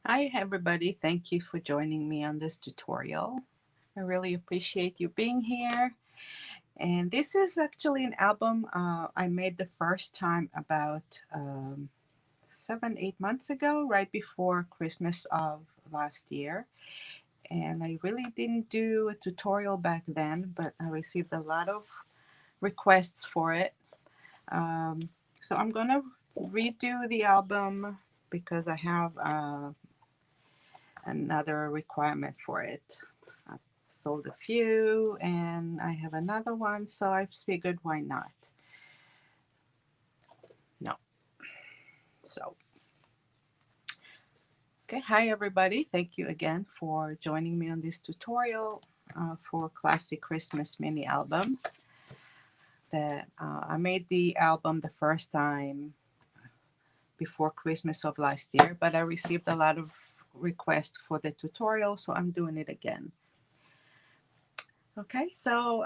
Hi everybody, thank you for joining me on this tutorial. I really appreciate you being here. And this is actually an album I made the first time about 7, 8 months ago, right before Christmas of last year. And I really didn't do a tutorial back then, but I received a lot of requests for it. Um, so I'm gonna redo the album because I have another requirement for it. I've sold a few and I have another one, so I figured why not? No. So, okay, hi everybody. Thank you again for joining me on this tutorial for Classic Christmas mini album. That I made the album the first time before Christmas of last year, but I received a lot of requests for the tutorial, so I'm doing it again. Okay, so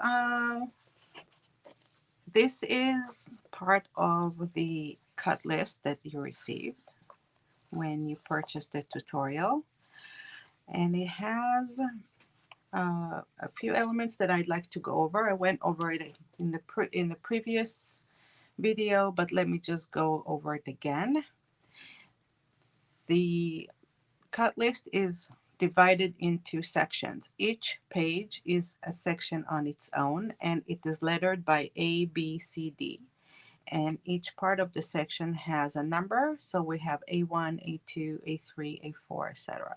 this is part of the cut list that you received when you purchased the tutorial. And it has a few elements that I'd like to go over. I went over it in the previous video, but let me just go over it again. The cut list is divided into sections. Each page is a section on its own, and it is lettered by A, B, C, D. And each part of the section has a number. So we have A1, A2, A3, A4, etc.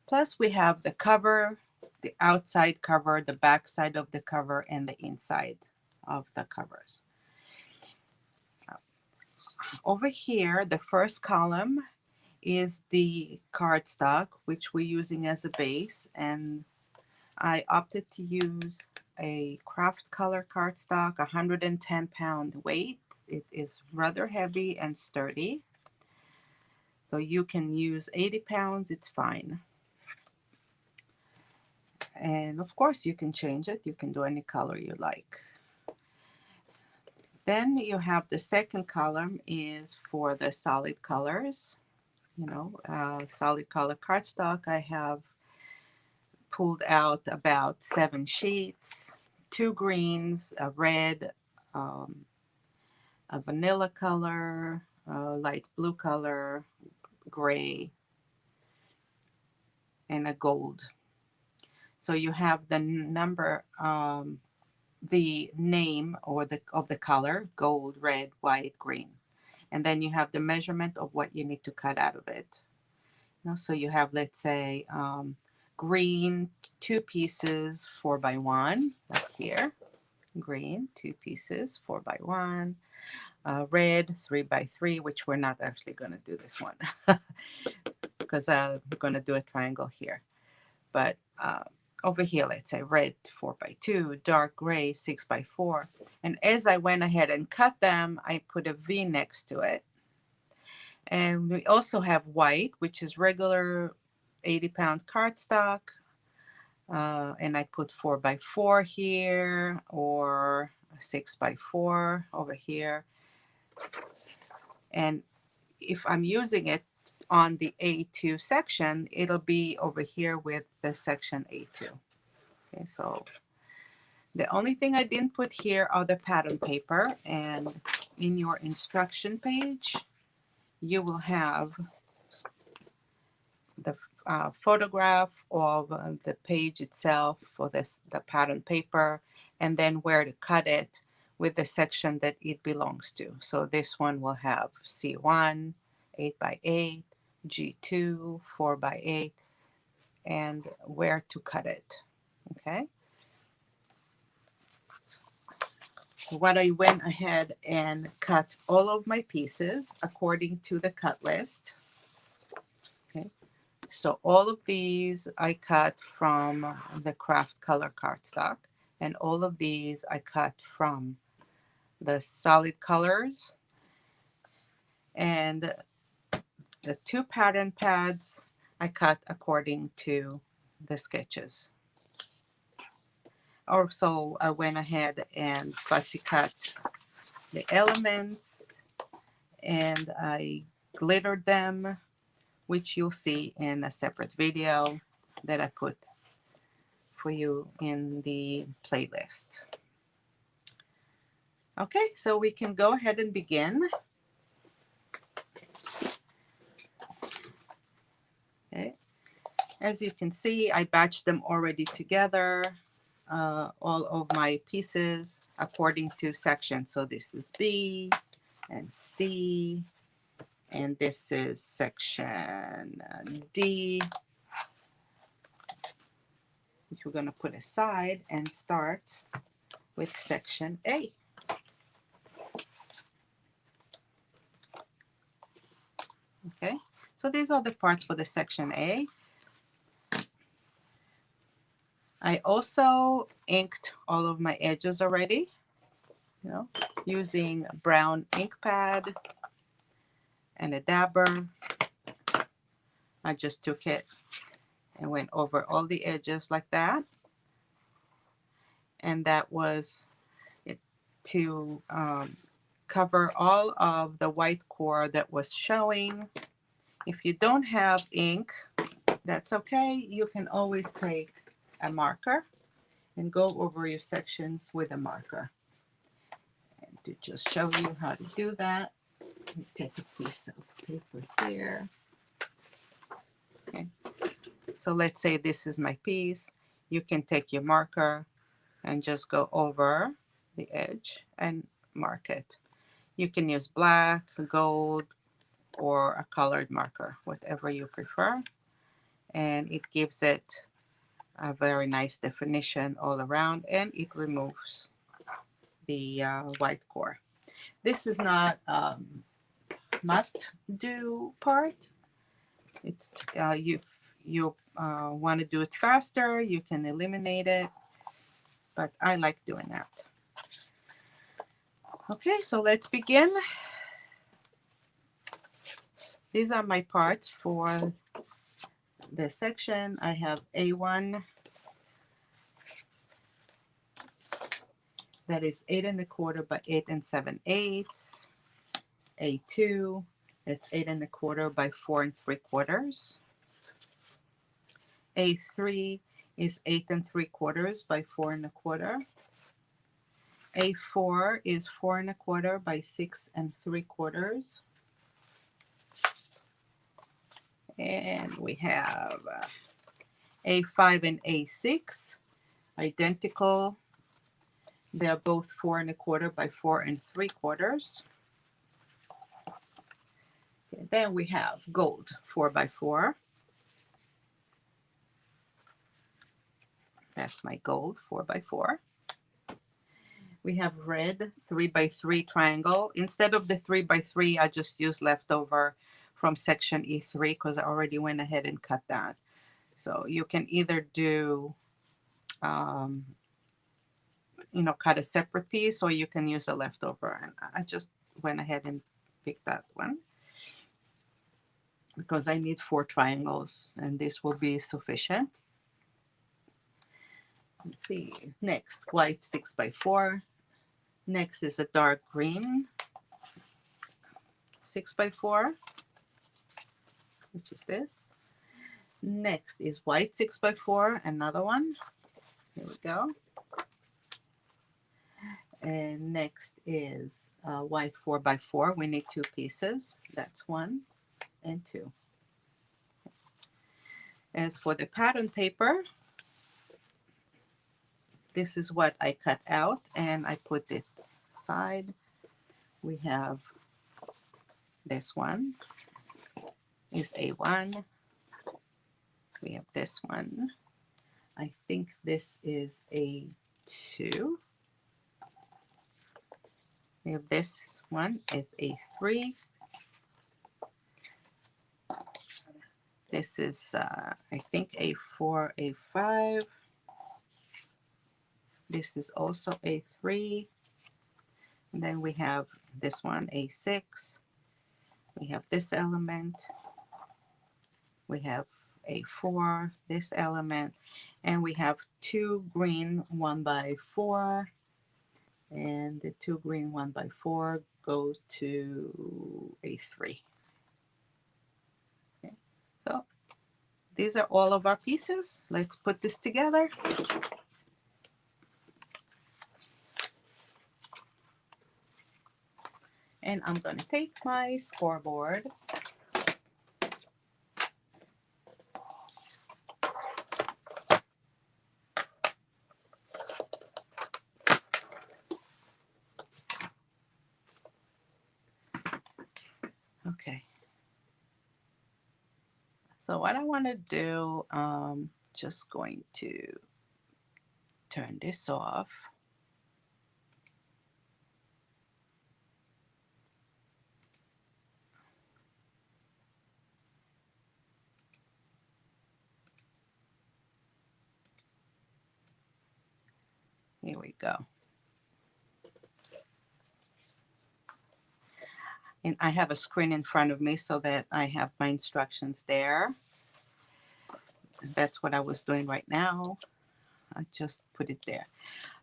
Plus we have the cover, the outside cover, the back side of the cover, and the inside of the covers. Over here, the first column is the cardstock, which we're using as a base. And I opted to use a craft color cardstock, 110-pound weight. It is rather heavy and sturdy. So you can use 80 pounds, it's fine. And of course you can change it. You can do any color you like. Then you have the second column is for the solid colors. Solid color cardstock. I have pulled out about 7 sheets, 2 greens, a red, um, a vanilla color, a light blue color, gray, and a gold. So you have the number, the name or of the color, gold, red, white, green. And then you have the measurement of what you need to cut out of it. So you have, let's say, green, 2 pieces, 4x1, like here. Green, 2 pieces, 4x1. Red, 3x3, which we're not actually going to do this one because we're going to do a triangle here. But over here, let's say red 4x2, dark gray 6x4. And as I went ahead and cut them, I put a V next to it. And we also have white, which is regular 80-pound cardstock. And I put 4x4 here, or 6x4 over here. And if I'm using it on the A2 section, it'll be over here with the section A2. Okay, so the only thing I didn't put here are the pattern paper, and in your instruction page, you will have the photograph of the page itself for the pattern paper, and then where to cut it with the section that it belongs to. So this one will have C1, 8x8, G2, 4x8, and where to cut it. Okay. What I went ahead and cut all of my pieces according to the cut list. Okay. So all of these I cut from the craft color cardstock, and all of these I cut from the solid colors, and the 2 pattern pads I cut according to the sketches. Also, I went ahead and fussy cut the elements, and I glittered them which you'll see in a separate video that I put for you in the playlist. Okay, so we can go ahead and begin. Okay, as you can see, I batched them already together, all of my pieces according to section. So this is B and C, and this is section D, which we're going to put aside and start with section A. Okay, so these are the parts for the section A. I also inked all of my edges already, using a brown ink pad and a dabber. I just took it and went over all the edges like that. And that was it to cover all of the white core that was showing. If you don't have ink, that's okay. You can always take a marker and go over your sections with a marker. And to just show you how to do that, take a piece of paper here. Okay. So let's say this is my piece. You can take your marker and just go over the edge and mark it. You can use black, gold, or a colored marker, whatever you prefer. And it gives it a very nice definition all around, and it removes the white core. This is not must do part. It's you want to do it faster, you can eliminate it, but I like doing that. Okay, so let's begin. These are my parts for the section. I have A1, that is 8 1/4 by 8 7/8. A2, it's 8 1/4 by 4 3/4. A3 is 8 3/4 by 4 1/4. A4 is 4 1/4 by 6 3/4. And we have A5 and A6, identical. They're both 4 1/4 by 4 3/4. Okay, then we have gold 4 by 4. That's my gold 4 by 4. We have red 3 by 3 triangle. Instead of the 3 by 3, I just used leftover from section E3 because I already went ahead and cut that. So you can either do, cut a separate piece, or you can use a leftover. And I just went ahead and picked that one because I need 4 triangles, and this will be sufficient. Let's see. Next, white 6 by 4. Next is a dark green 6 by 4, which is this. Next is white 6 by 4, another one. Here we go. And next is white 4 by 4. We need 2 pieces. That's 1 and 2. As for the pattern paper, this is what I cut out and I put it aside. We have this one is A1. We have this one. I think this is A2. We have this one is A3. This is, I think, A4, A5. This is also A3. And then we have this one, A6. We have this element. We have A4, this element. And we have 2 green 1 by 4. And the 2 green 1 by 4 go to A3. Okay. these are all of our pieces. Let's put this together. And I'm going to take my scoreboard. Okay. So what I want to do, just going to turn this off. Here we go. And I have a screen in front of me so that I have my instructions there. That's what I was doing right now. I just put it there.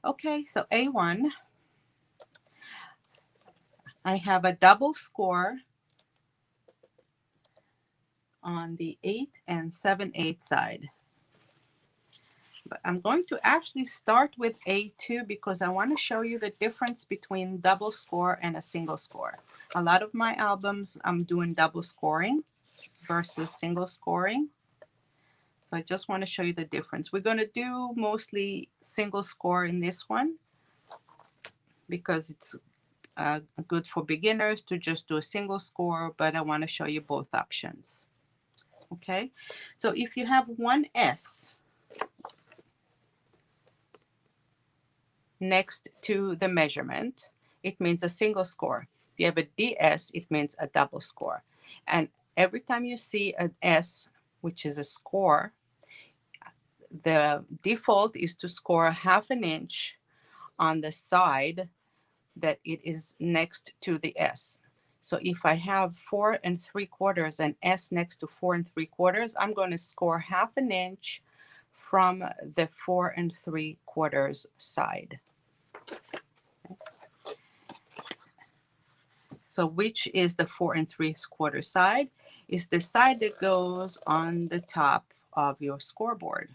Okay, so A1, I have a double score on the 8 and 7/8 side. But I'm going to actually start with A2 because I want to show you the difference between double score and a single score. A lot of my albums, I'm doing double scoring versus single scoring. So I just want to show you the difference. We're going to do mostly single score in this one because it's good for beginners to just do a single score, but I want to show you both options. Okay, so if you have one S next to the measurement, it means a single score. If you have a DS, it means a double score. And every time you see an S, which is a score, the default is to score 1/2 inch on the side that it is next to the S. So if I have 4 3/4 and S next to 4 3/4, I'm going to score 1/2 inch from the 4 3/4 side. So which is the 4 3/4 side? Is the side that goes on the top of your scoreboard.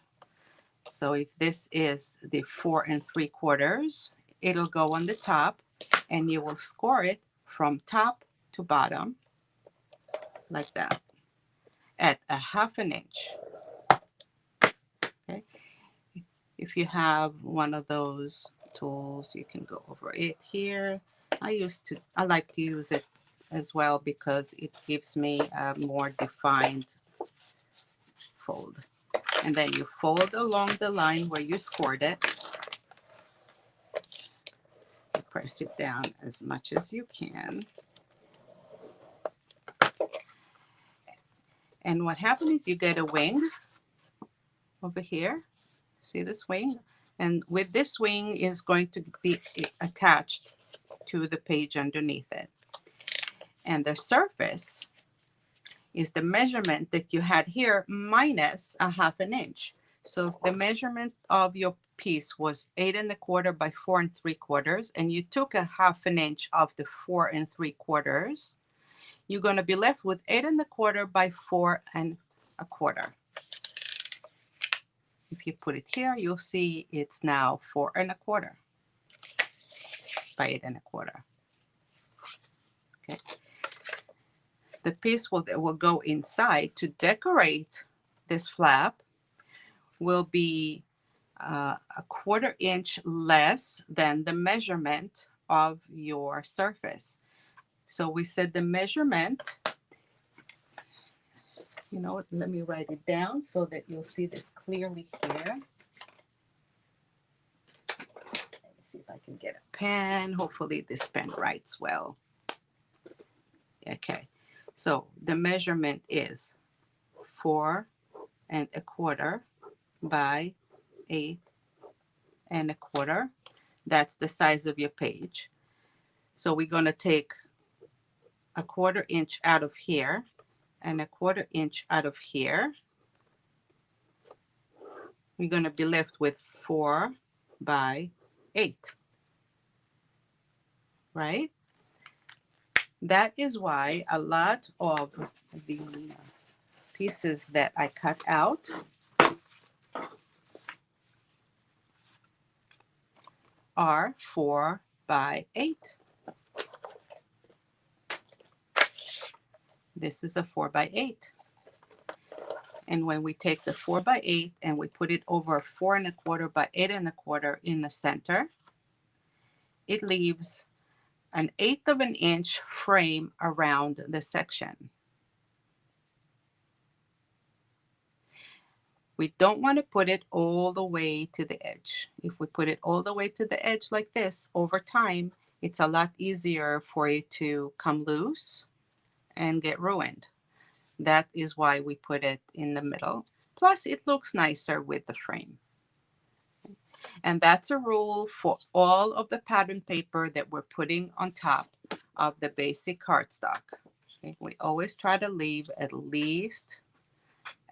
So if this is the 4 3/4, it'll go on the top and you will score it from top to bottom like that at 1/2 inch. Okay. If you have one of those tools, you can go over it here. I like to use it as well because it gives me a more defined fold. And then you fold along the line where you scored it. Press it down as much as you can. And what happens is you get a wing over here. See this wing? And with this wing is going to be attached to the page underneath it. And the surface is the measurement that you had here minus 1/2 inch. So if the measurement of your piece was 8 1/4 by 4 3/4, and you took 1/2 inch of the 4 3/4, you're going to be left with 8 1/4 by 4 1/4. If you put it here, you'll see it's now 4 1/4 by 8 1/4. Okay. The piece will go inside to decorate this flap will be 1/4 inch less than the measurement of your surface. So we said the measurement, you know, let me write it down so that you'll see this clearly here. Let me see if I can get a pen. Hopefully this pen writes well. Okay, so the measurement is 4 1/4 by 8 1/4. That's the size of your page. So we're going to take 1/4 inch out of here and 1/4 inch out of here. We're going to be left with 4 by 8, right? That is why a lot of the pieces that I cut out are 4 by 8. This is a 4 by 8. And when we take the 4 by 8 and we put it over 4 1/4 by 8 1/4 in the center, it leaves an 1/8 of an inch frame around the section. We don't want to put it all the way to the edge. If we put it all the way to the edge like this, over time, it's a lot easier for it to come loose and get ruined. That is why we put it in the middle. Plus, it looks nicer with the frame. And that's a rule for all of the pattern paper that we're putting on top of the basic cardstock. Okay? We always try to leave at least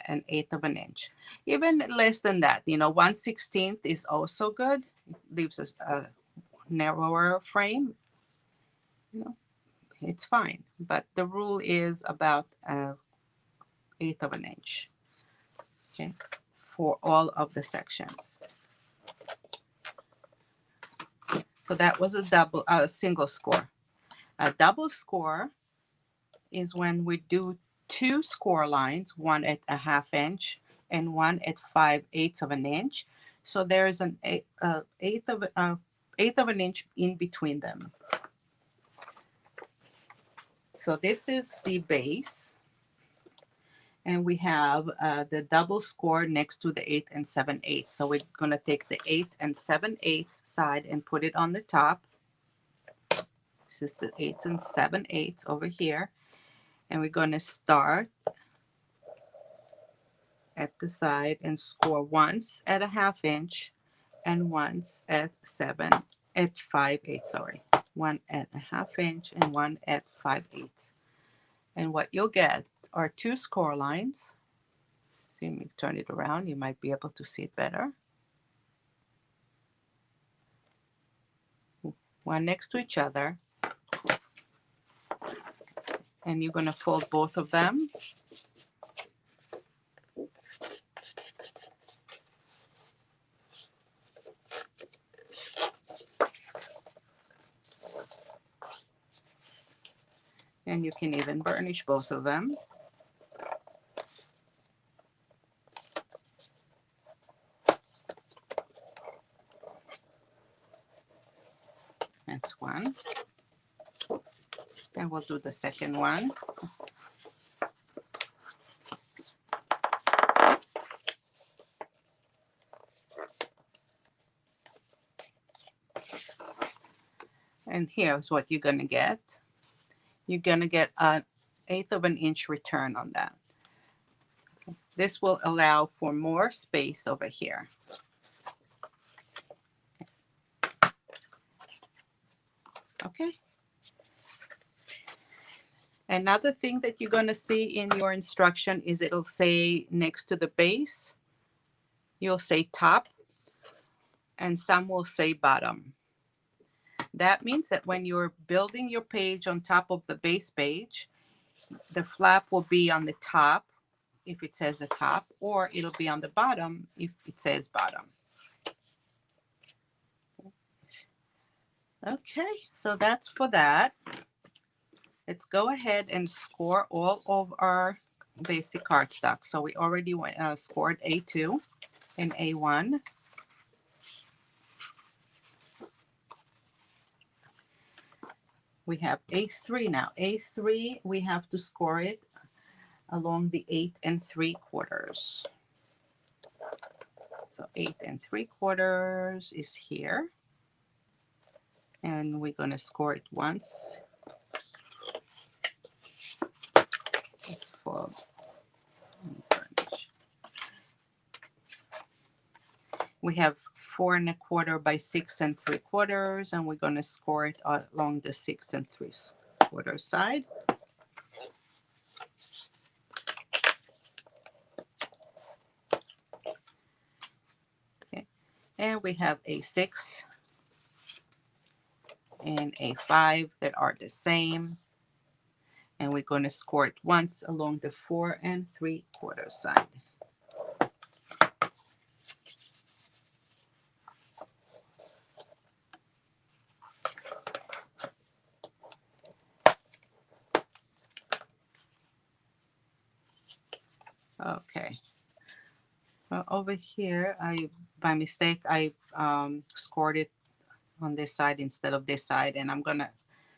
an 1/8 of an inch. Even less than that, 1/16 is also good. It leaves us a narrower frame. It's fine. But the rule is about 1/8 of an inch. Okay, for all of the sections. So that was a single score. A double score is when we do 2 score lines, one at a 1/2 inch and one at 5/8 of an inch. So there is an eighth of an inch in between them. So this is the base, and we have the double score next to the 8 and 7/8. So we're going to take the 8 and 7/8 side and put it on the top. This is the 8 and 7/8 over here. And we're going to start at the side and score once at a 1/2 inch and once at 5/8, sorry. One at a 1/2 inch and one at 5/8. And what you'll get are 2 score lines. See, let me turn it around. You might be able to see it better. One next to each other. And you're going to fold both of them. And you can even burnish both of them. That's one. And we'll do the second one. And here's what you're going to get. You're going to get an 1/8 of an inch return on that. This will allow for more space over here. Okay. Another thing that you're going to see in your instruction is it'll say next to the base, you'll say top, and some will say bottom. That means that when you're building your page on top of the base page, the flap will be on the top if it says a top, or it'll be on the bottom if it says bottom. Okay, so that's for that. Let's go ahead and score all of our basic cardstock. So we already scored A2 and A1. We have A3 now. A3, we have to score it along the 8 3/4. So 8 3/4 is here. And we're going to score it once. Let's fold and burnish. We have 4 1/4 by 6 3/4, and we're going to score it along the 6 3/4 side. Okay, and we have a 6 and a 5 that are the same. And we're going to score it once along the 4 3/4 side. Okay. Well, over here, by mistake, I scored it on this side instead of this side, and I'm gonna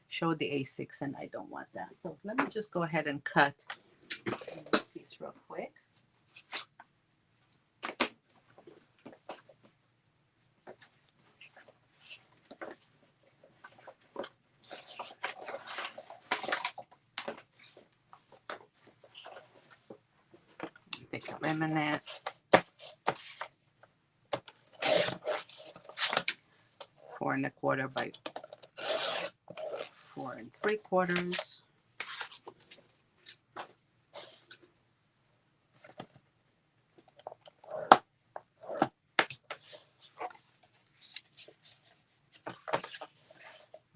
show the A6, and I don't want that. So let me just go ahead and cut these real quick. Take a laminate. 4 1/4 by 4 3/4.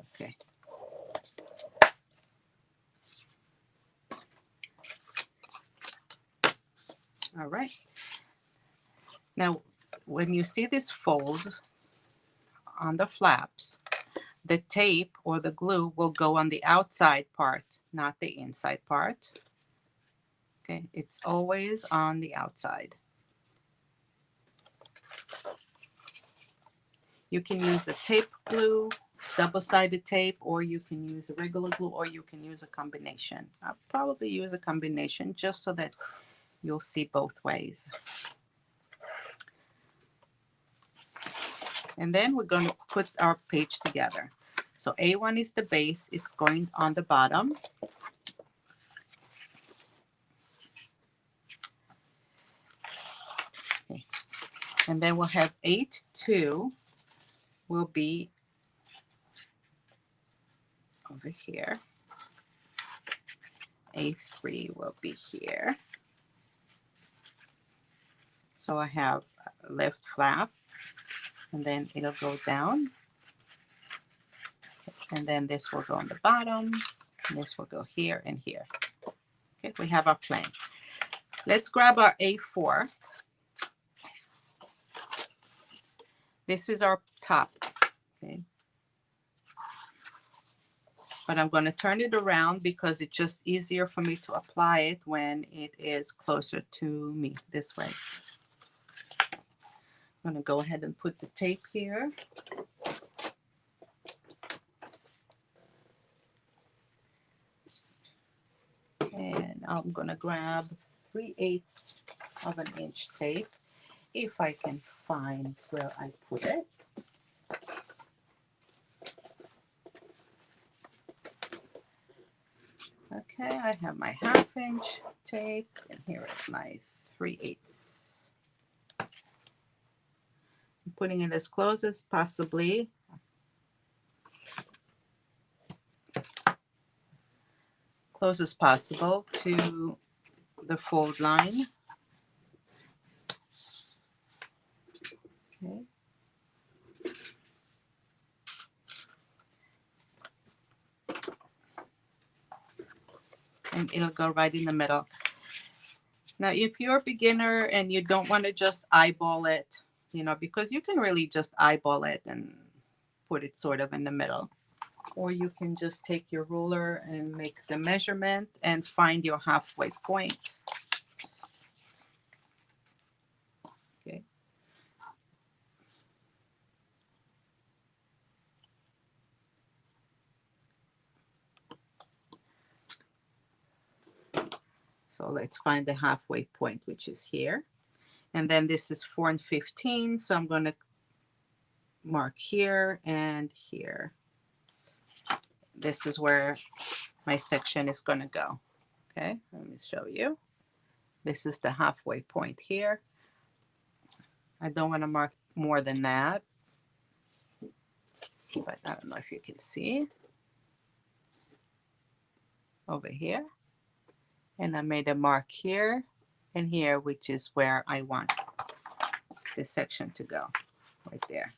Okay. All right. Now, when you see this fold on the flaps, the tape or the glue will go on the outside part, not the inside part. Okay, it's always on the outside. You can use a tape glue, double-sided tape, or you can use a regular glue, or you can use a combination. I'll probably use a combination just so that you'll see both ways. And then we're going to put our page together. So A1 is the base. It's going on the bottom. Okay. And then we'll have A2 will be over here. A3 will be here. So I have a left flap, and then it'll go down. And then this will go on the bottom, and this will go here and here. Okay, we have our plan. Let's grab our A4. This is our top, okay? But I'm going to turn it around because it's just easier for me to apply it when it is closer to me this way. I'm going to go ahead and put the tape here. And I'm going to grab 3/8 of an inch tape, if I can find where I put it. Okay, I have my 1/2 inch tape, and here is my 3/8. I'm putting it as close as possible to the fold line. Okay. And it'll go right in the middle. Now, if you're a beginner and you don't want to just eyeball it, you know, because you can really just eyeball it and put it sort of in the middle. Or you can just take your ruler and make the measurement and find your halfway point. Okay. So let's find the halfway point, which is here. And then this is 4 1/15. So I'm going to mark here and here. This is where my section is going to go. Okay, let me show you. This is the halfway point here. I don't want to mark more than that, but I don't know if you can see over here. And I made a mark here and here, which is where I want this section to go, right there.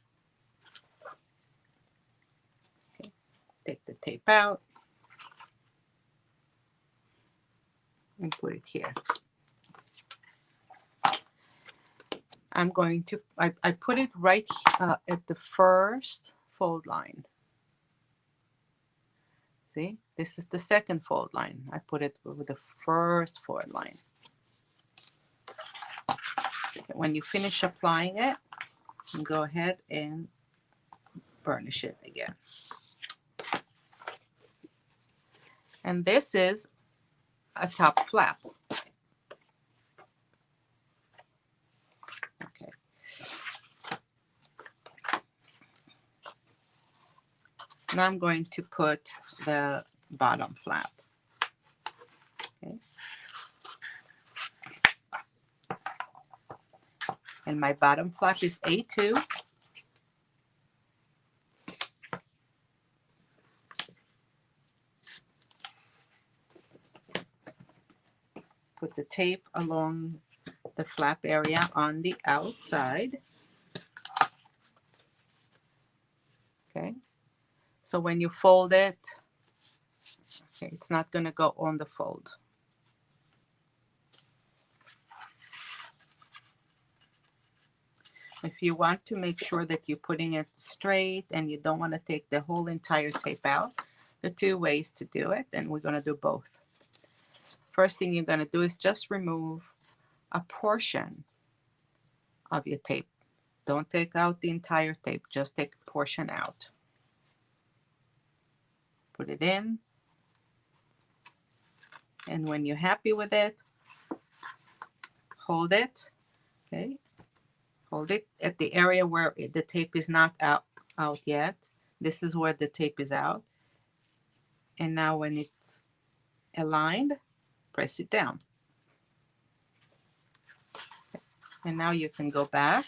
Okay. Take the tape out. and put it here. I'm going to, I put it right at the first fold line. See, this is the second fold line. I put it with the first fold line. When you finish applying it, you go ahead and burnish it again. And this is a top flap. Okay. Now I'm going to put the bottom flap. Okay. And my bottom flap is A2. Put the tape along the flap area on the outside. Okay. So when you fold it, okay, it's not going to go on the fold. If you want to make sure that you're putting it straight and you don't want to take the whole entire tape out, there are two ways to do it, and we're going to do both. First thing you're going to do is just remove a portion of your tape. Don't take out the entire tape, just take a portion out. Put it in, and when you're happy with it, hold it, okay? Hold it at the area where the tape is not out yet. This is where the tape is out. And now when it's aligned, press it down. And now you can go back,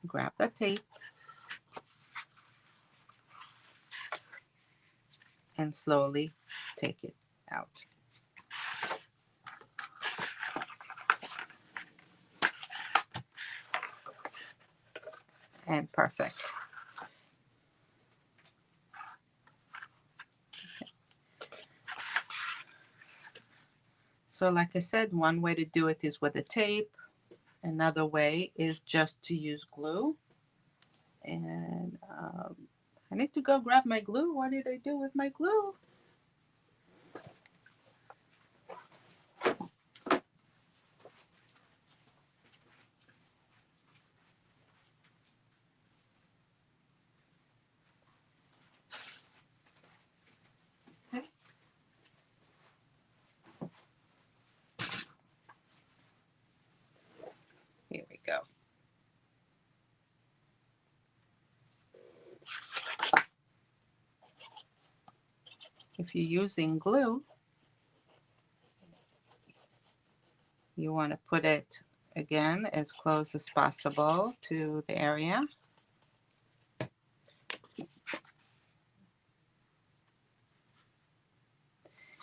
grab the tape, and slowly take it out. And perfect. So like I said, one way to do it is with a tape. Another way is just to use glue. And I need to go grab my glue. What did I do with my glue? Okay. Here we go. If you're using glue, you want to put it again as close as possible to the area.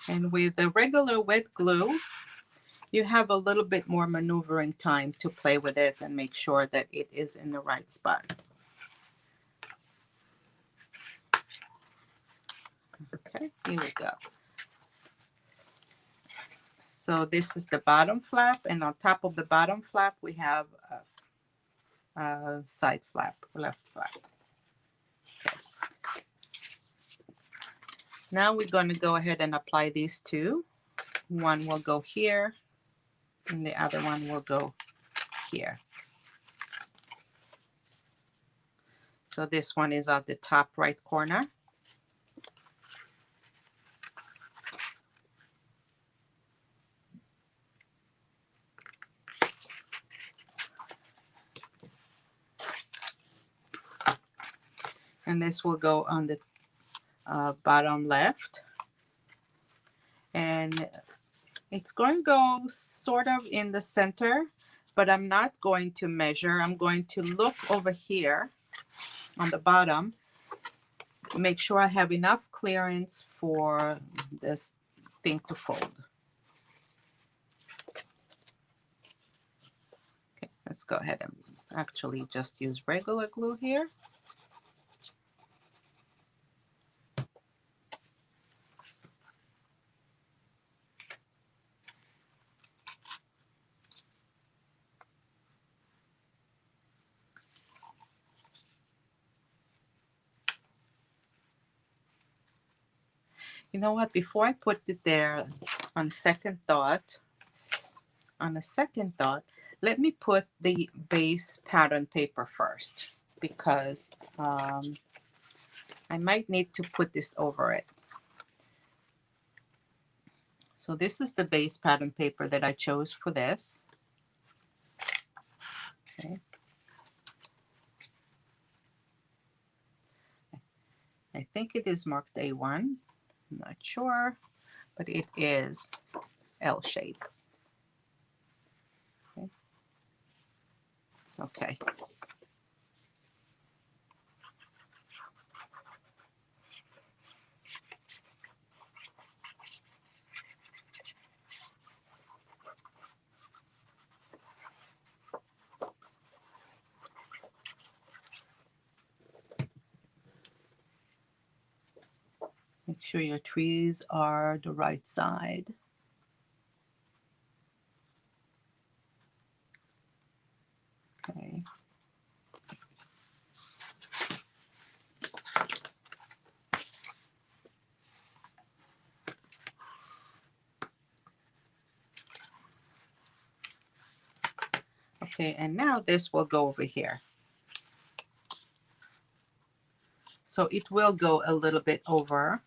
And with the regular wet glue, you have a little bit more maneuvering time to play with it and make sure that it is in the right spot. Okay, here we go. So this is the bottom flap, and on top of the bottom flap, we have a side flap, left flap. Okay. Now we're going to go ahead and apply these two. One will go here, and the other one will go here. So this one is at the top right corner. And this will go on the bottom left. And it's going to go sort of in the center, but I'm not going to measure. I'm going to look over here on the bottom, make sure I have enough clearance for this thing to fold. Okay, let's go ahead and actually just use regular glue here. You know what? Before I put it there, on second thought, let me put the base pattern paper first, because I might need to put this over it. So this is the base pattern paper that I chose for this. Okay. I think it is marked A1. I'm not sure, but it is L shape. Okay. Okay. Make sure your trees are the right side. Okay. Okay, and now this will go over here. So it will go a little bit over.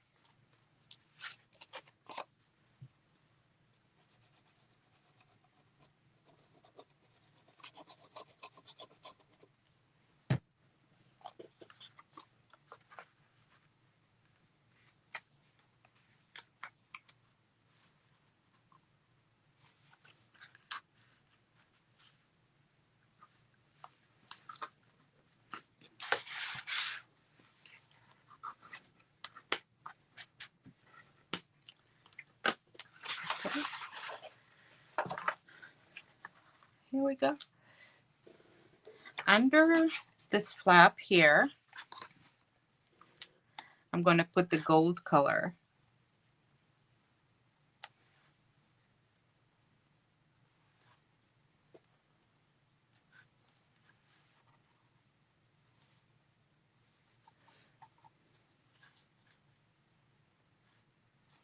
Okay. Here we go. Under this flap here, I'm going to put the gold color.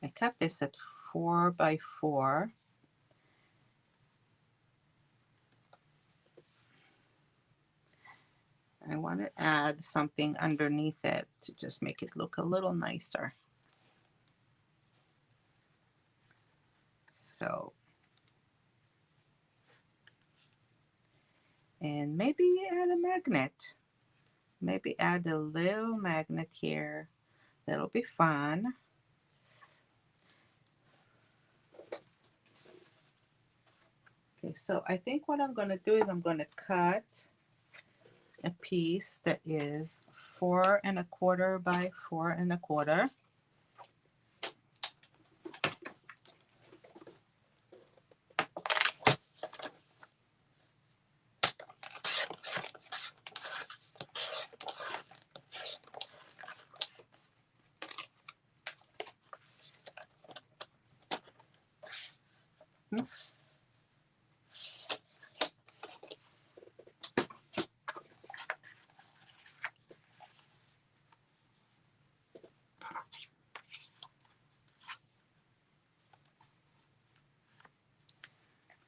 I cut this at 4 by 4. I want to add something underneath it to just make it look a little nicer. So, and maybe add a magnet. Maybe add a little magnet here. That'll be fun. Okay, so I think what I'm going to do is I'm going to cut a piece that is 4 1/4 by 4 1/4.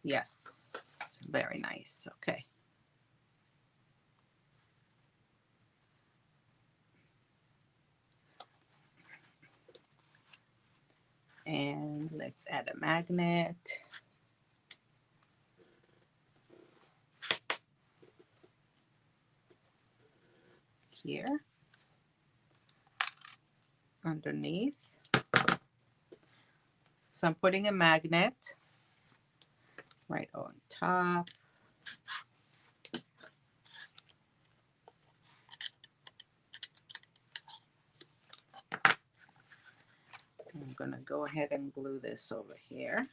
Yes, very nice. Okay. And let's add a magnet. Here. Underneath. So I'm putting a magnet right on top. I'm going to go ahead and glue this over here.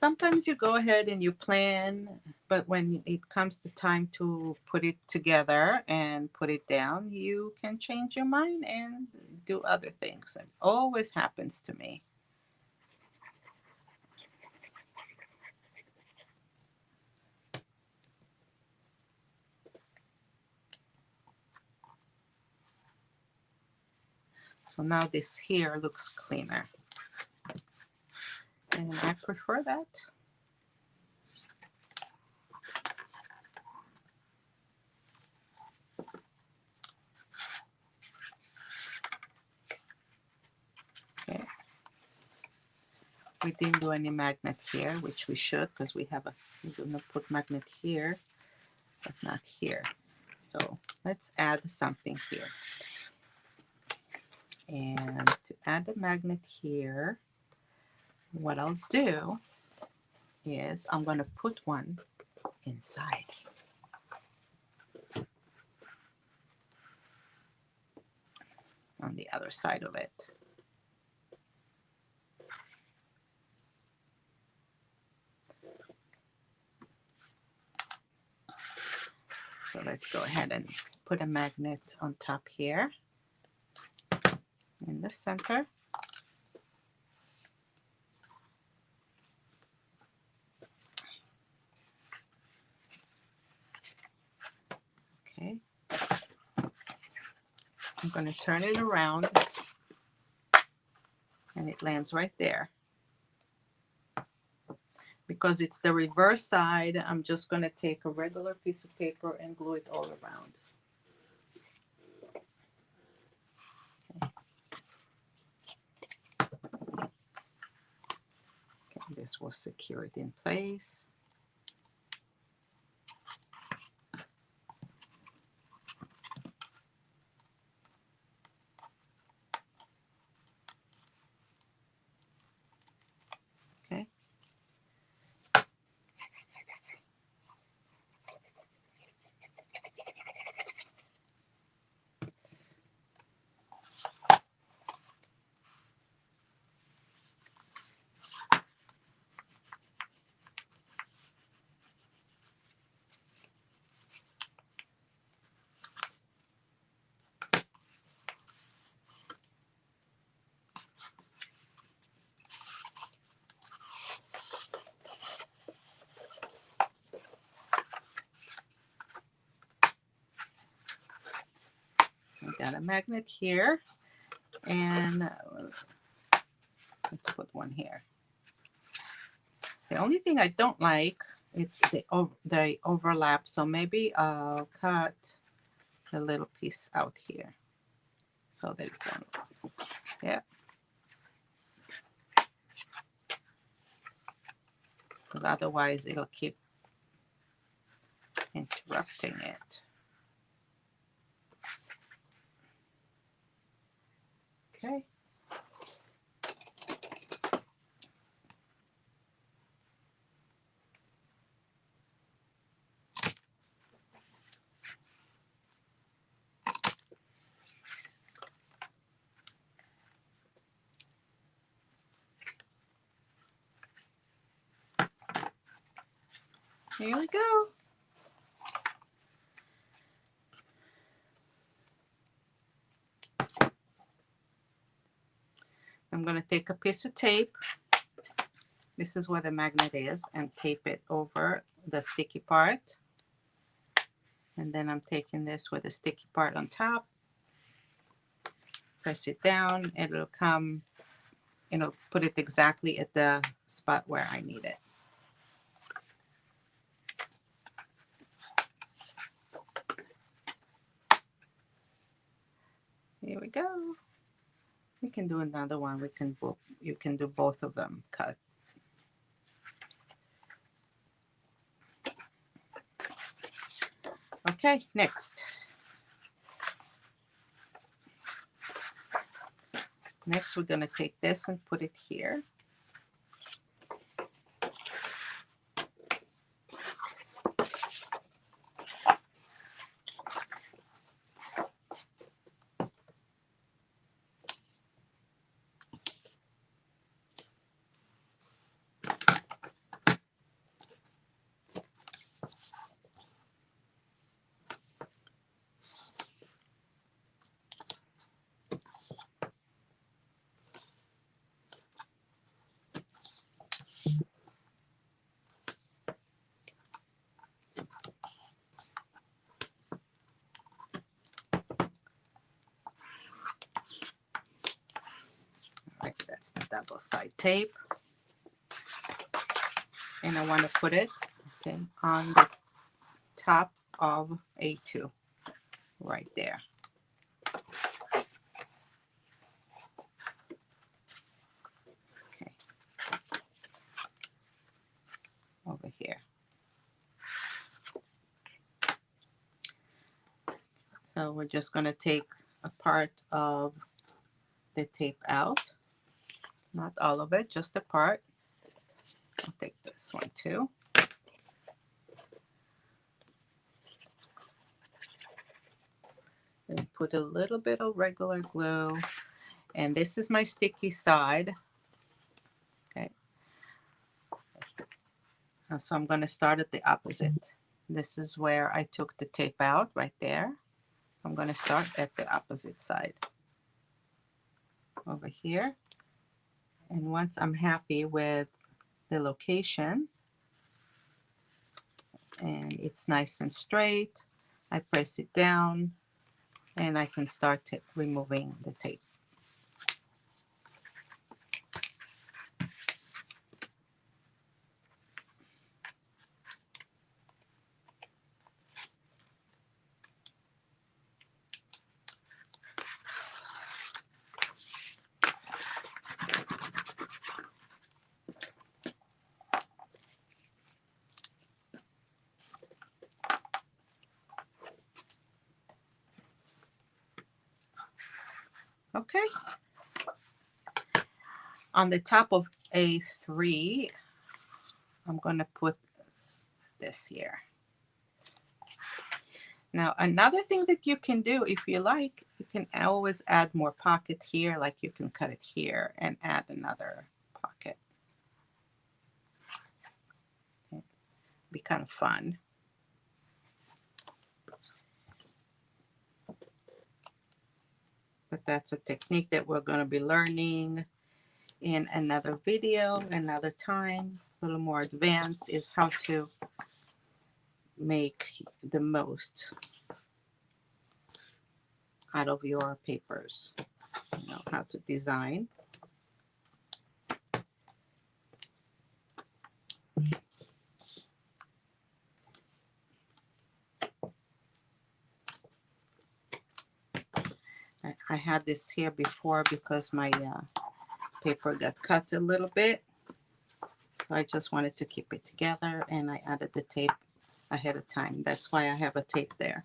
Sometimes you go ahead and you plan, but when it comes to time to put it together and put it down, you can change your mind and do other things. It always happens to me. So now this here looks cleaner. And I prefer that. Okay. We didn't do any magnet here, which we should, because we're gonna put magnet here, but not here. So let's add something here. And to add a magnet here, what I'll do is I'm going to put one inside. On the other side of it. So let's go ahead and put a magnet on top here in the center. Okay. I'm going to turn it around and it lands right there. Because it's the reverse side, I'm just going to take a regular piece of paper and glue it all around. Okay, this will secure it in place. Okay. I got a magnet here, and let's put one here. The only thing I don't like is the overlap, so maybe I'll cut a little piece out here so that it won't. Yeah. Because otherwise it'll keep interrupting it. Okay. Here we go. I'm going to take a piece of tape. This is where the magnet is, and tape it over the sticky part. And then I'm taking this with the sticky part on top. Press it down. It'll come, put it exactly at the spot where I need it. Here we go. We can do another one. You can do both of them cut. Okay, next. Next, we're going to take this and put it here. double side tape, and I want to put it, okay, on the top of A2 right there. Okay, over here. So we're just going to take a part of the tape out, not all of it, just a part. I'll take this one too. And put a little bit of regular glue, and this is my sticky side. Okay, so I'm going to start at the opposite. This is where I took the tape out, right there. I'm going to start at the opposite side over here, and once I'm happy with the location and it's nice and straight, I press it down and I can start removing the tape. Okay. On the top of A3, I'm going to put this here. Now, another thing that you can do, if you like, you can always add more pocket here, like you can cut it here and add another pocket. Okay. Be kind of fun. But that's a technique that we're going to be learning in another video, another time. A little more advanced is how to make the most out of your papers. You know how to design. I had this here before because my paper got cut a little bit. So I just wanted to keep it together, and I added the tape ahead of time. That's why I have a tape there.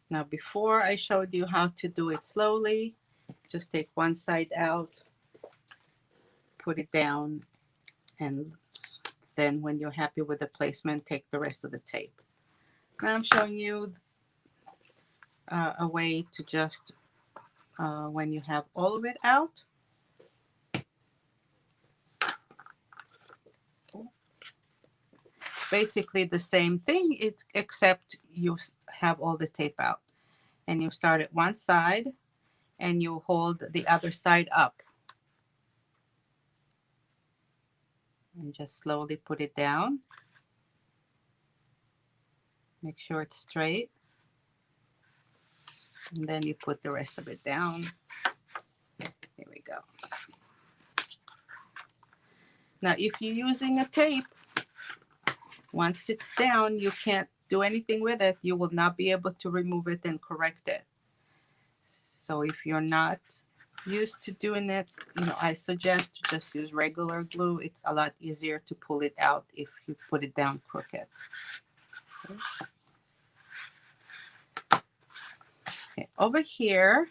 Now, before I showed you how to do it slowly, just take one side out, put it down, and then when you're happy with the placement, take the rest of the tape. Now I'm showing you a way to just, when you have all of it out, it's basically the same thing, except you have all the tape out. And you start at one side, and you hold the other side up. And just slowly put it down. Make sure it's straight. And then you put the rest of it down. Here we go. Now, if you're using a tape, once it's down, you can't do anything with it. You will not be able to remove it and correct it. So if you're not used to doing it, I suggest to just use regular glue. It's a lot easier to pull it out if you put it down crooked. Okay, over here,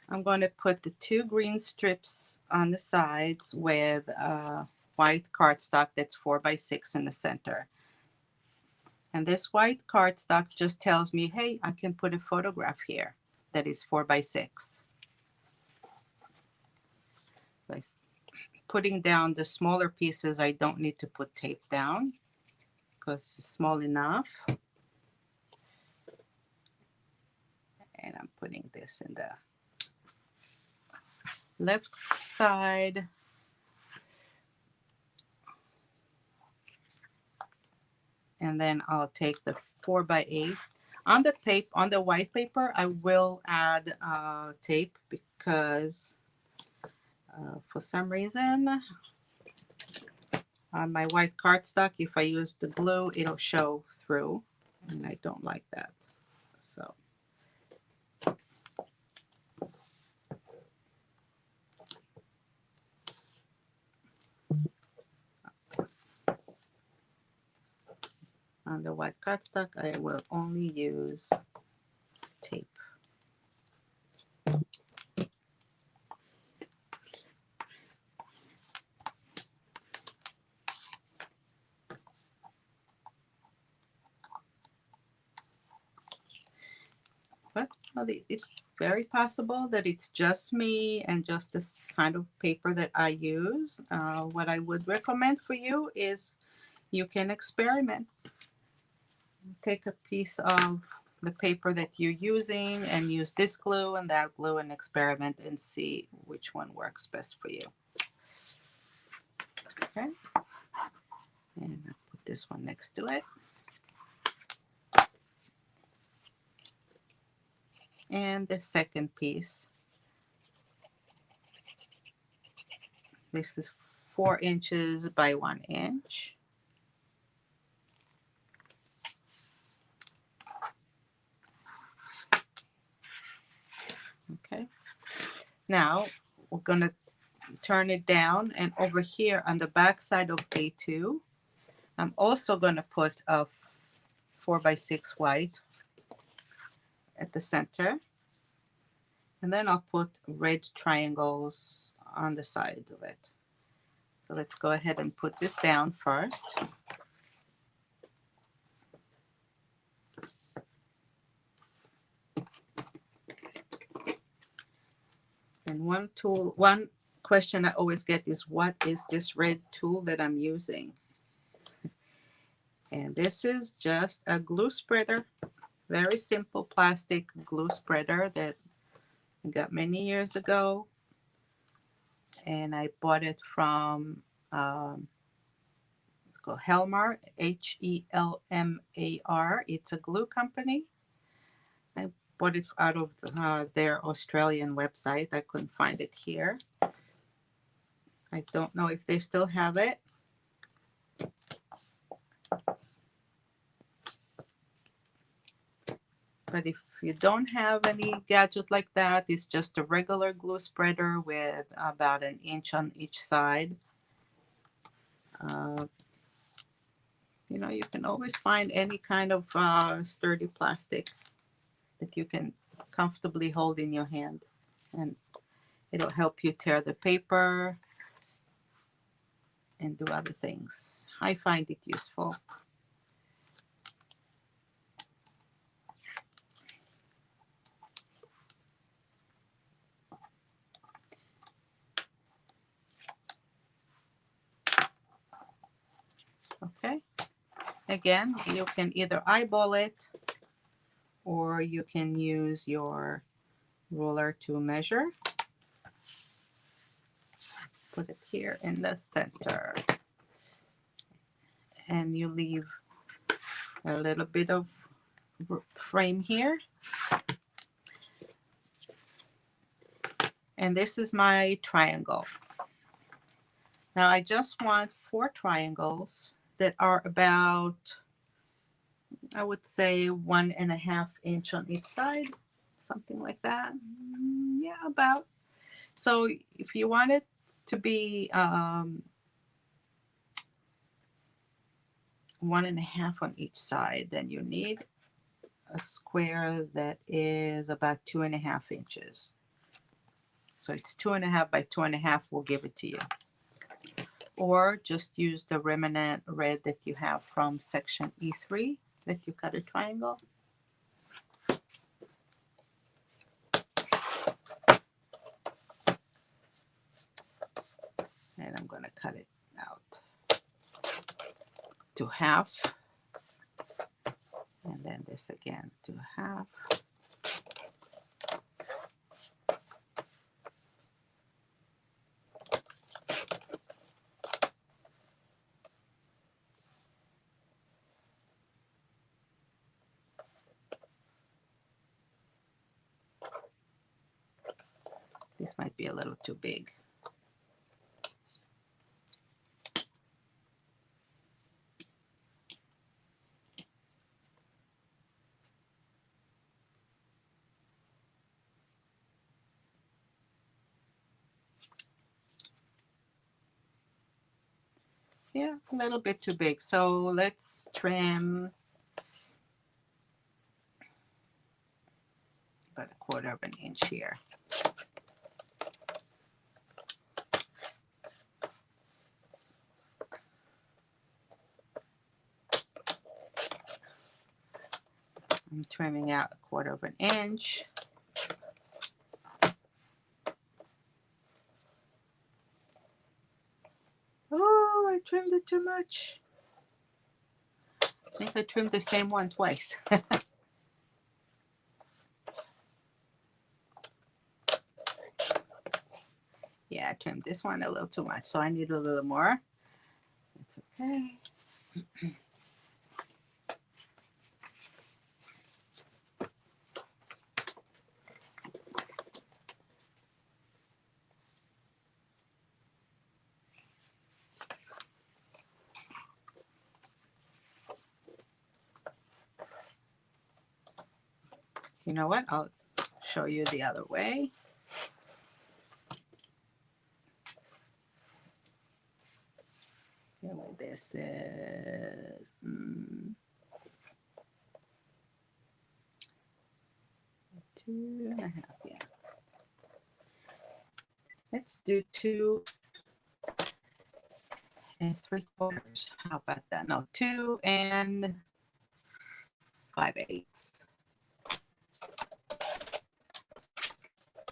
I'm going to put the 2 green strips on the sides with white cardstock that's 4x6 in the center. And this white cardstock just tells me, hey, I can put a photograph here that is 4x6. By putting down the smaller pieces, I don't need to put tape down because it's small enough. And I'm putting this in the left side. And then I'll take the 4x8. On the on the white paper, I will add tape because for some reason on my white cardstock, if I use the glue, it'll show through, and I don't like that. So on the white cardstock, I will only use tape. But it's very possible that it's just me and just this kind of paper that I use. What I would recommend for you is you can experiment. Take a piece of the paper that you're using and use this glue and that glue and experiment and see which one works best for you. Okay, and I'll put this one next to it. And the second piece, this is 4 inches by 1 inch. Okay, now we're going to turn it down, and over here on the back side of A2, I'm also going to put a 4x6 white at the center, and then I'll put red triangles on the sides of it. So let's go ahead and put this down first. And one question I always get is, what is this red tool that I'm using? And this is just a glue spreader, very simple plastic glue spreader that I got many years ago. And I bought it from, it's called Helmar, Helmar. It's a glue company. I bought it out of their Australian website. I couldn't find it here. I don't know if they still have it. But if you don't have any gadget like that, it's just a regular glue spreader with about 1 inch on each side. You know, you can always find any kind of sturdy plastic that you can comfortably hold in your hand, and it'll help you tear the paper and do other things. I find it useful. Okay, again, you can either eyeball it or you can use your ruler to measure. Put it here in the center, and you leave a little bit of frame here. And this is my triangle. Now I just want 4 triangles that are about, I would say, 1.5 inch on each side, something like that. Yeah, about. So if you want it to be 1.5 on each side, then you need a square that is about 2.5 inches. So it's 2.5 by 2.5 will give it to you. Or just use the remnant red that you have from section E3 that you cut a triangle. And I'm going to cut it out to half. And then this again to half. This might be a little too big. Yeah, a little bit too big. So let's trim about 1/4 of an inch here. I'm trimming out 1/4 of an inch. Oh, I trimmed it too much. I think I trimmed the same one twice. Yeah, I trimmed this one a little too much, so I need a little more. It's okay. You know what? I'll show you the other way. This is 2.5. Yeah. Let's do 2 3/4. How about that? No, 2 5/8.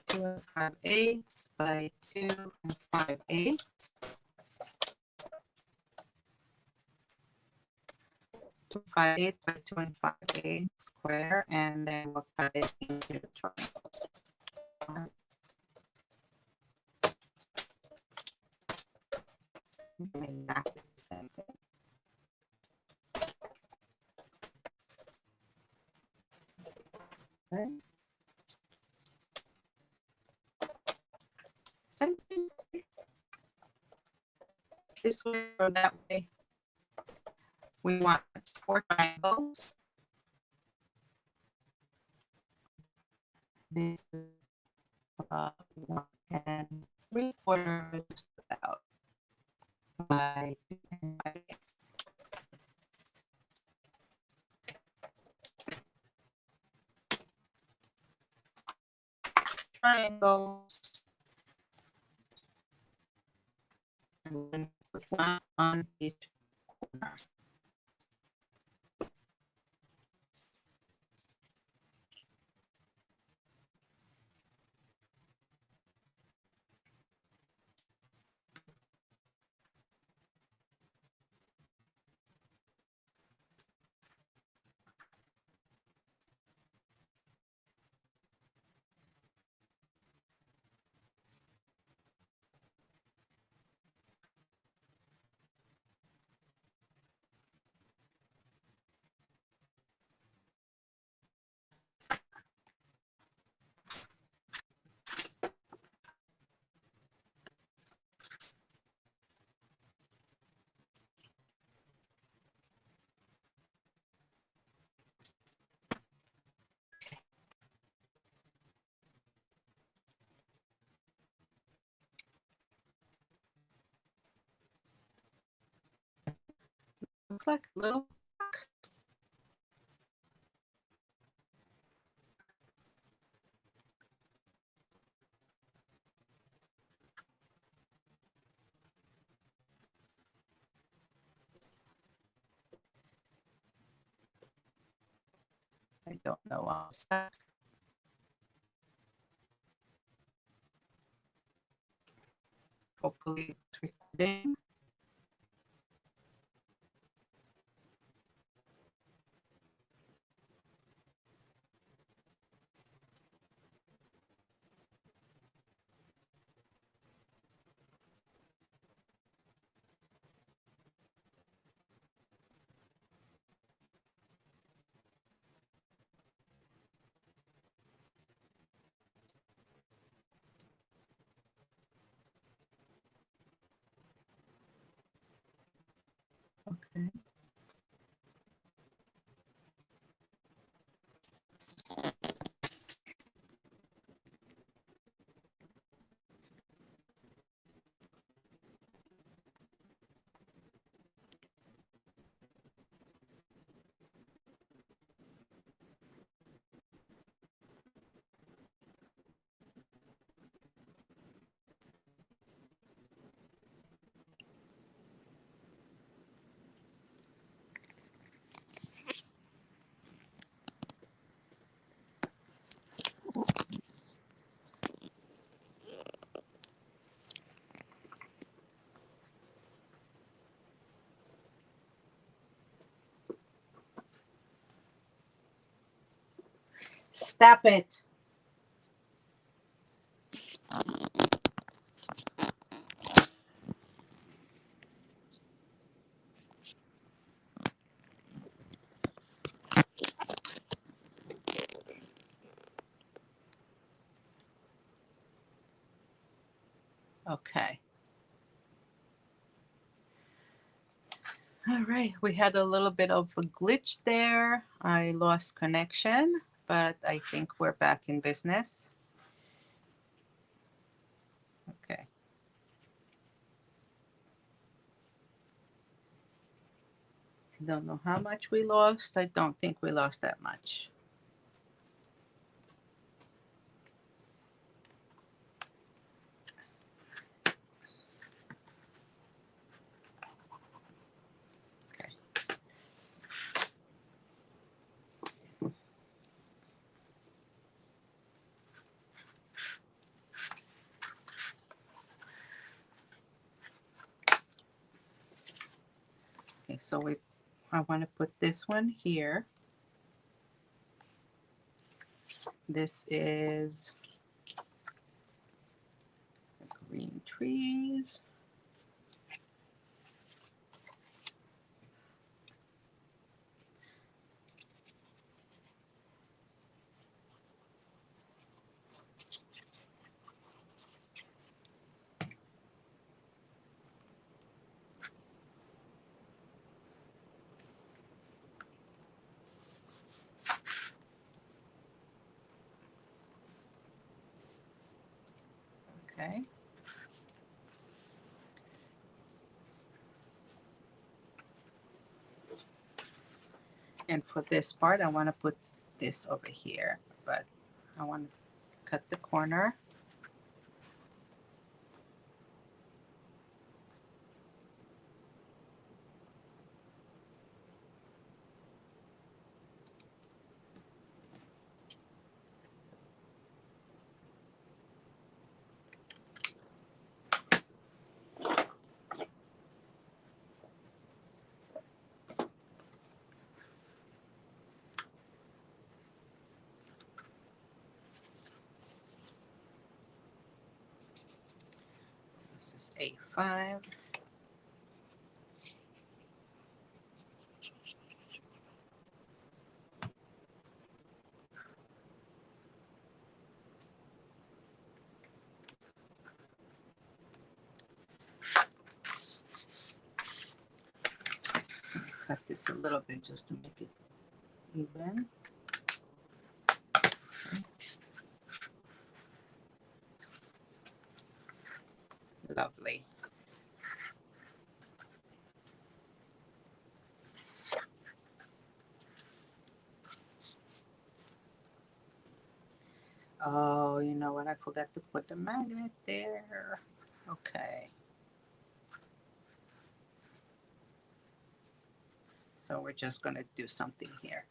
2 5/8 by 2 5/8. 2 5/8 by 2 5/8 square, and then we'll cut it into triangles. Exactly the same thing. Okay. Same thing. This way or that way. We want 4 triangles. This is 1 3/4 about by 2 5/8. Triangles. And put 1 on each corner. Looks like a little. I don't know what was that. Hopefully it's recording. Okay. Stop it. Okay. All right, we had a little bit of a glitch there. I lost connection, but I think we're back in business. Okay. I don't know how much we lost. I don't think we lost that much. Okay. Okay, so I want to put this one here. This is green trees. Okay. And for this part, I want to put this over here, but I want to cut the corner. This is A5. Cut this a little bit just to make it even. Lovely. Oh, you know what? I forgot to put the magnet there. Okay. So we're just going to do something here.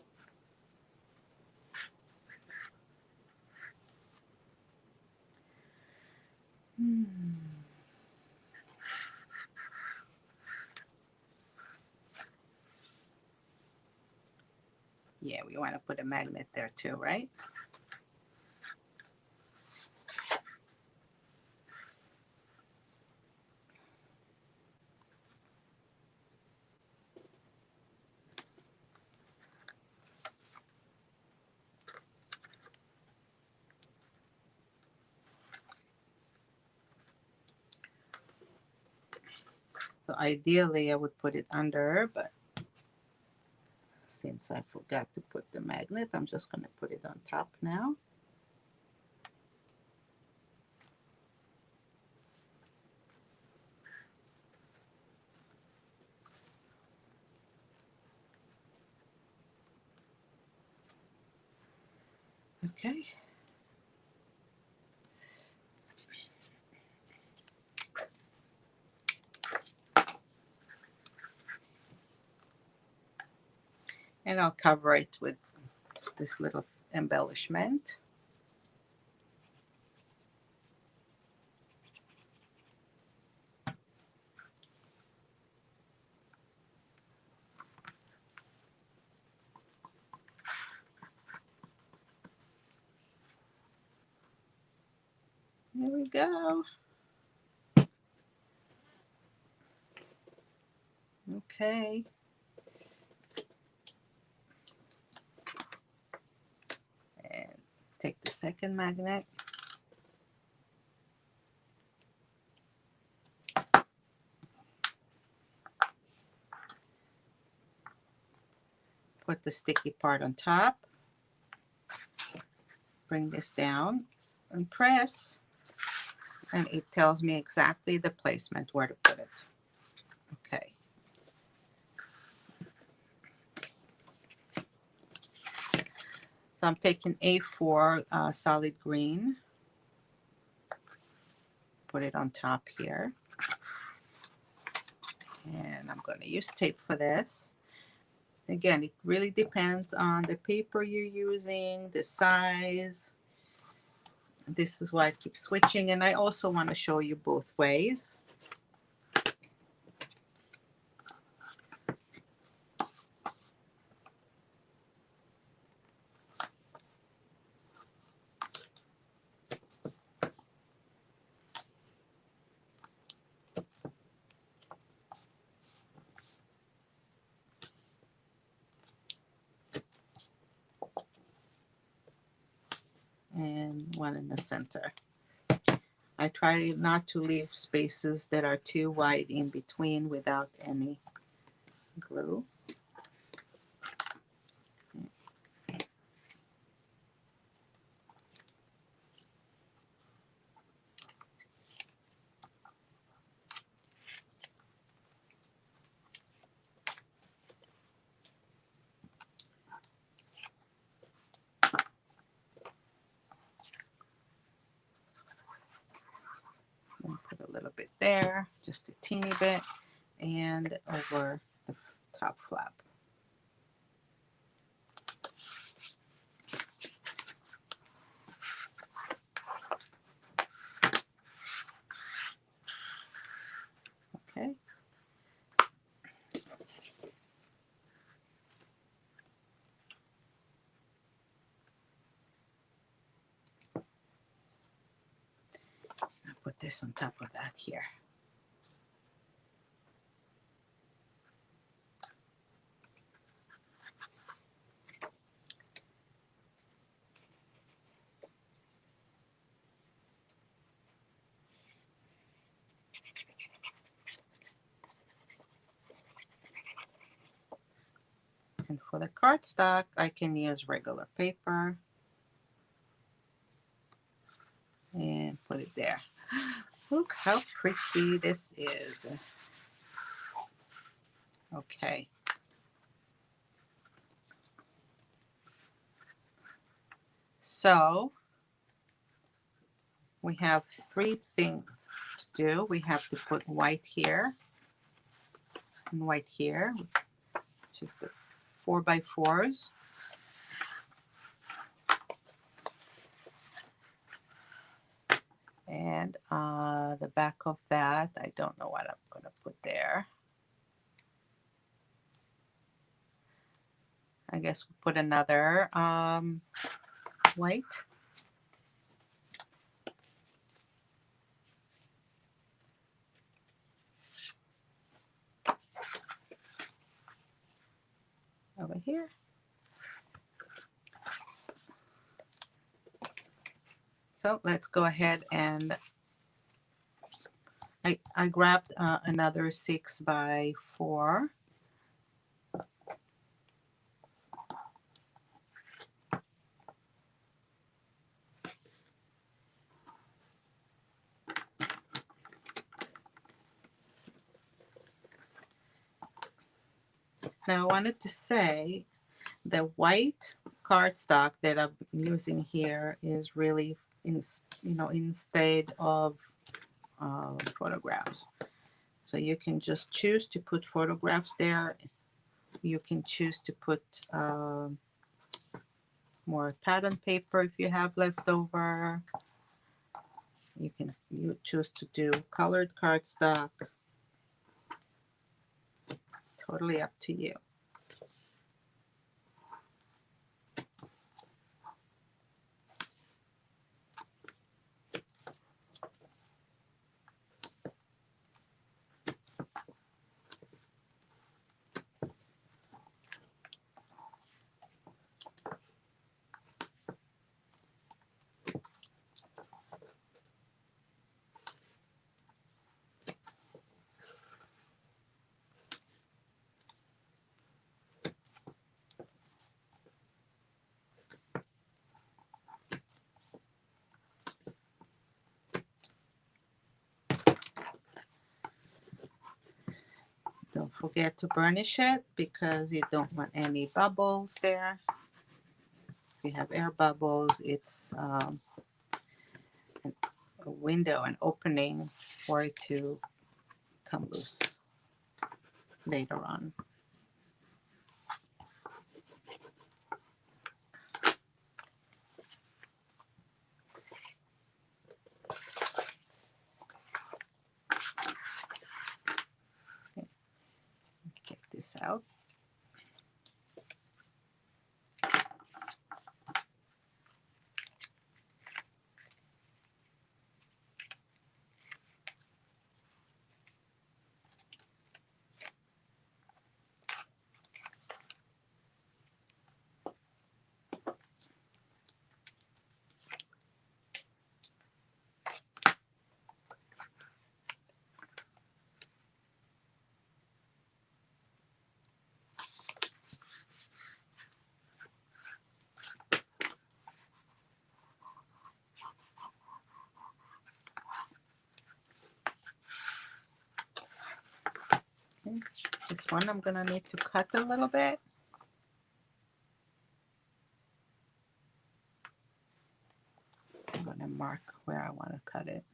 Yeah, we want to put a magnet there too, right? So ideally I would put it under, but Since I forgot to put the magnet, I'm just going to put it on top now. Okay. And I'll cover it with this little embellishment. There we go. Okay. And take the second magnet. Put the sticky part on top. Bring this down and press. And it tells me exactly the placement where to put it. Okay. So I'm taking A4 solid green. Put it on top here. And I'm going to use tape for this. Again, it really depends on the paper you're using, the size. This is why I keep switching. And I also want to show you both ways. And one in the center. I try not to leave spaces that are too wide in between without any glue. And put a little bit there, just a teeny bit, and over the top flap. Okay. I'll put this on top of that here. And for the cardstock, I can use regular paper and put it there. Look how pretty this is. Okay. So we have three things to do. We have to put white here and white here, which is the 4x4s. And the back of that, I don't know what I'm going to put there. I guess we'll put another white. Over here. So let's go ahead and I grabbed another 6x4. Now I wanted to say the white cardstock that I'm using here is really instead of photographs. So you can just choose to put photographs there. You can choose to put more pattern paper if you have leftover. You choose to do colored cardstock. Totally up to you. Don't forget to burnish it because you don't want any bubbles there. If you have air bubbles, it's a window, an opening for it to come loose later on. Okay. Get this out. Okay. This one I'm gonna need to cut a little bit. I'm gonna mark where I want to cut it.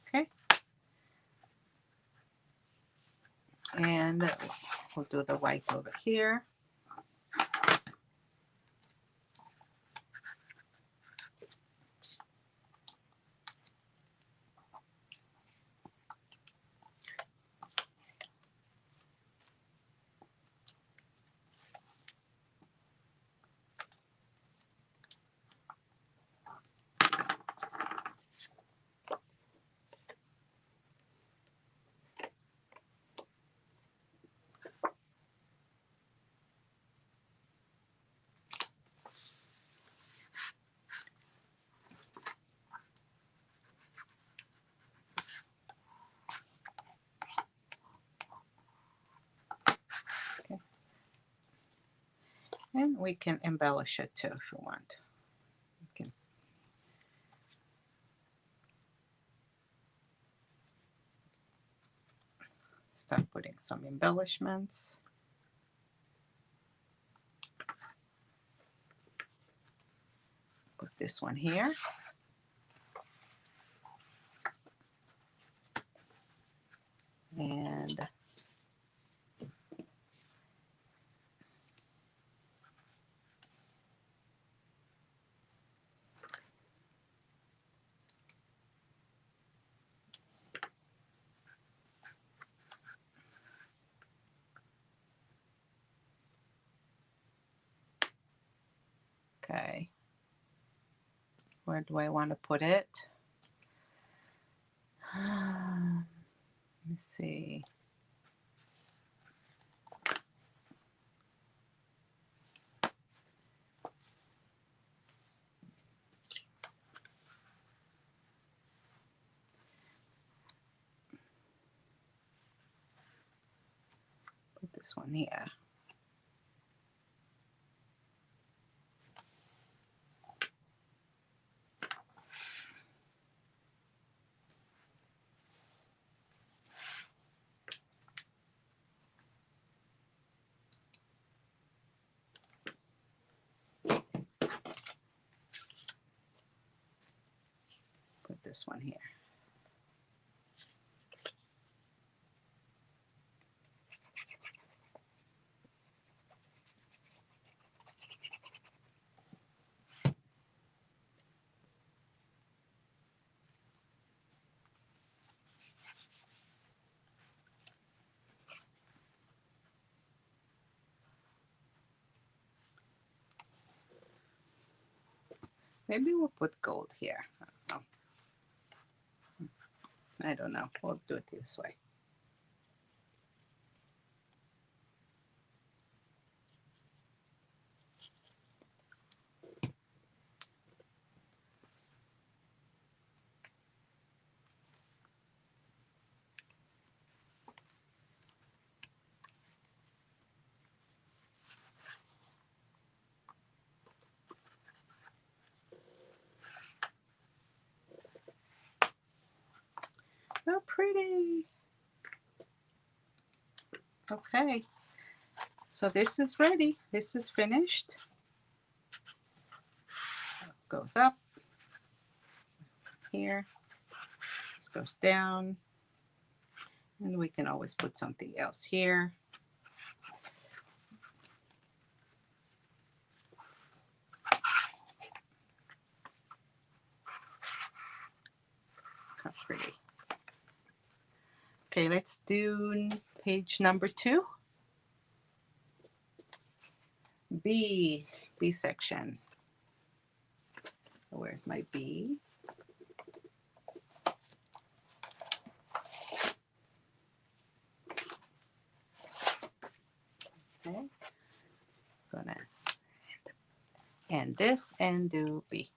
Okay. And we'll do the white over here. Okay. And we can embellish it too if you want. You can start putting some embellishments. Put this one here. And Okay. Where do I want to put it? Let me see. Put this one here. Put this one here. Maybe we'll put gold here. I don't know. We'll do it this way. Oh, pretty. Okay. So this is ready. This is finished. Goes up here. This goes down. And we can always put something else here. How pretty. Okay, let's do page number 2. B section. Where's my B? Okay, gonna end this and do B.